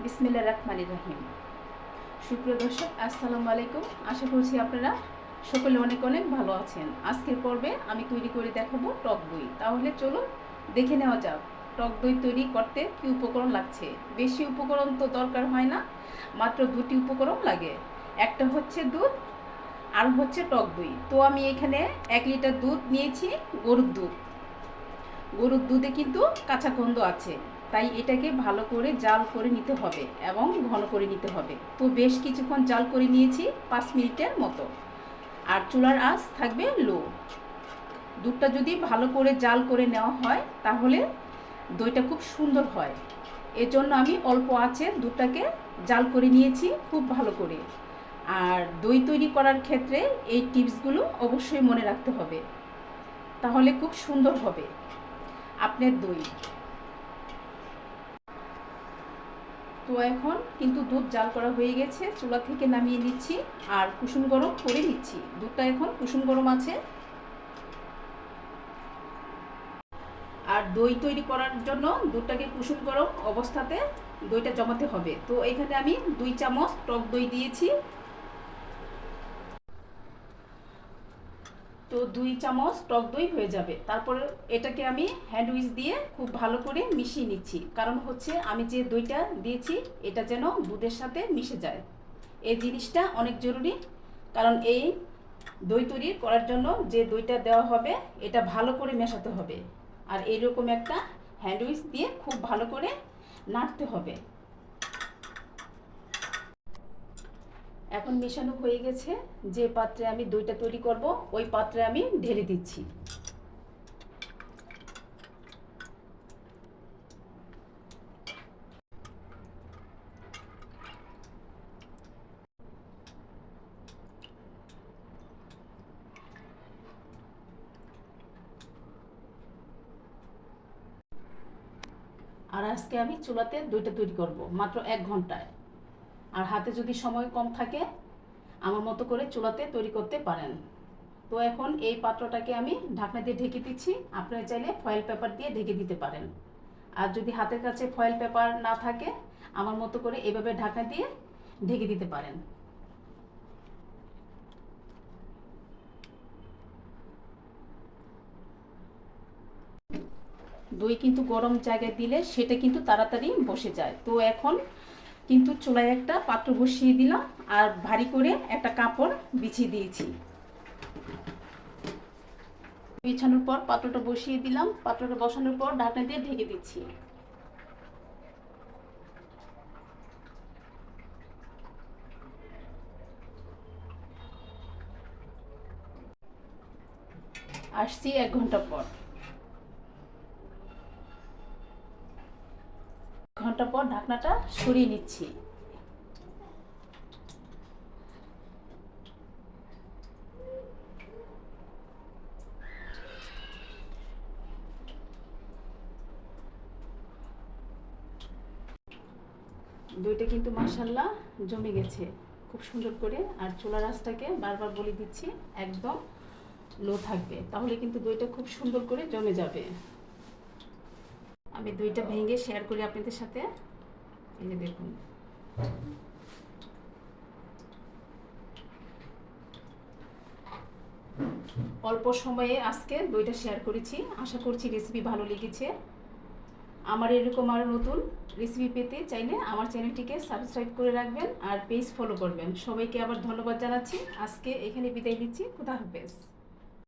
বিসমিল্লাহির রহমানির রহিম। সুপ্রিয় দর্শক, আসসালামু আলাইকুম। আশা করছি আপনারা সকলে অনেক অনেক ভালো আছেন। আজকের পর্বে আমি তৈরি করে দেখাবো টক দই। তাহলে চলুন দেখে নেওয়া যাক টক দই তৈরি করতে কী উপকরণ লাগছে। বেশি উপকরণ তো দরকার হয় না, মাত্র দুটি উপকরণ লাগে। একটা হচ্ছে দুধ আর হচ্ছে টক দই। তো আমি এখানে 1 লিটার দুধ নিয়েছি, গরুর দুধ। গরুর দুধে কিন্তু কাঁচা গন্ধ আছে, তাই এটাকে ভালো করে জাল করে নিতে হবে এবং ঘন করে নিতে হবে। তো বেশ কিছুক্ষণ জাল করে নিয়েছি, 5 মিনিটের মতো। আর চুলার আঁচ থাকবে লো। দুধটা যদি ভালো করে জাল করে নেওয়া হয় তাহলে দইটা খুব সুন্দর হয়। এজন্য আমি অল্প আঁচে দুধটাকে জাল করে নিয়েছি খুব ভালো করে। আর দই তৈরি করার ক্ষেত্রে এই টিপসগুলো অবশ্যই মনে রাখতে হবে, তাহলে খুব সুন্দর হবে আপনার দই। তো এখন কিন্তু দুধ জাল করা হয়ে গেছে, চুলা থেকে নামিয়ে নিচ্ছি আর কুসুম গরম করে নিচ্ছি। দুধটা এখন কুসুম গরম আছে। আর দই তৈরি করার জন্য দুধটাকে কুসুম গরম অবস্থাতে দইটা জমাতে হবে। তো এখানে আমি 2 চামচ টক দই দিয়েছি। তো 2 চামচ টক দই হয়ে যাবে। তারপরে এটাকে আমি হ্যান্ড উইচ দিয়ে খুব ভালো করে মিশিয়ে নিচ্ছি, কারণ হচ্ছে আমি যে দইটা দিয়েছি এটা যেন দুধের সাথে মিশে যায়। এই জিনিসটা অনেক জরুরি, কারণ এই দই তৈরি করার জন্য যে দইটা দেওয়া হবে এটা ভালো করে মেশাতে হবে। আর এইরকম একটা হ্যান্ড উইচ দিয়ে খুব ভালো করে নাড়তে হবে। এখন মেশানো হয়ে গেছে। যে পাত্রে আমি দইটা তৈরি করব ওই পাত্রে আমি ঢেলে দিচ্ছি। আর আজকে আমি চুলাতে দইটা তৈরি করব মাত্র 1 ঘন্টায়। আর হাতে যদি সময় কম থাকে আমার মতো করে চুলাতে তৈরি করতে পারেন। তো এখন এই পাত্রটাকে আমি ঢাকনা দিয়ে ঢেকে দিচ্ছি। আপনারা চাইলে ফয়েল পেপার দিয়ে ঢেকে দিতে পারেন। আর যদি হাতের কাছে ফয়েল পেপার না থাকে আমার মতো করে এভাবে ঢাকনা দিয়ে ঢেকে দিতে পারেন। দই কিন্তু গরম জায়গায় দিলে সেটা কিন্তু তাড়াতাড়ি বসে যায়। তো এখন কিন্তু চুলায় একটা পাত্র বসিয়ে দিলাম আর ভারী করে একটা কাপড় বিছিয়ে দিয়েছি। বিছানোর পর পাত্রটা বসিয়ে দিলাম। পাত্রটা বসানোর পর ঢাকনা দিয়ে ঢেকে দিচ্ছি। আসছি 1 ঘন্টা পর। 1 ঘন্টা পর ঢাকনাটা সরিয়ে নিচ্ছি। দইটা কিন্তু মাশাআল্লাহ জমে গেছে খুব সুন্দর করে। আর চুলার আঁচটাকে বারবার বলে দিচ্ছি একদম লো থাকবে, তাহলে কিন্তু দইটা খুব সুন্দর করে জমে যাবে। আমি দইটা ভেঙে শেয়ার করি আপনাদের সাথে। এই যে দেখুন, অল্প সময়ে আজকে দইটা শেয়ার করেছি। আশা করছি রেসিপি ভালো লেগেছে। আমার এরকম আরও নতুন রেসিপি পেতে চাইলে আমার চ্যানেলটিকে সাবস্ক্রাইব করে রাখবেন আর পেজ ফলো করবেন। সবাইকে আবার ধন্যবাদ জানাচ্ছি। আজকে এখানে বিদায় নিচ্ছি। খুদা হাফেজ।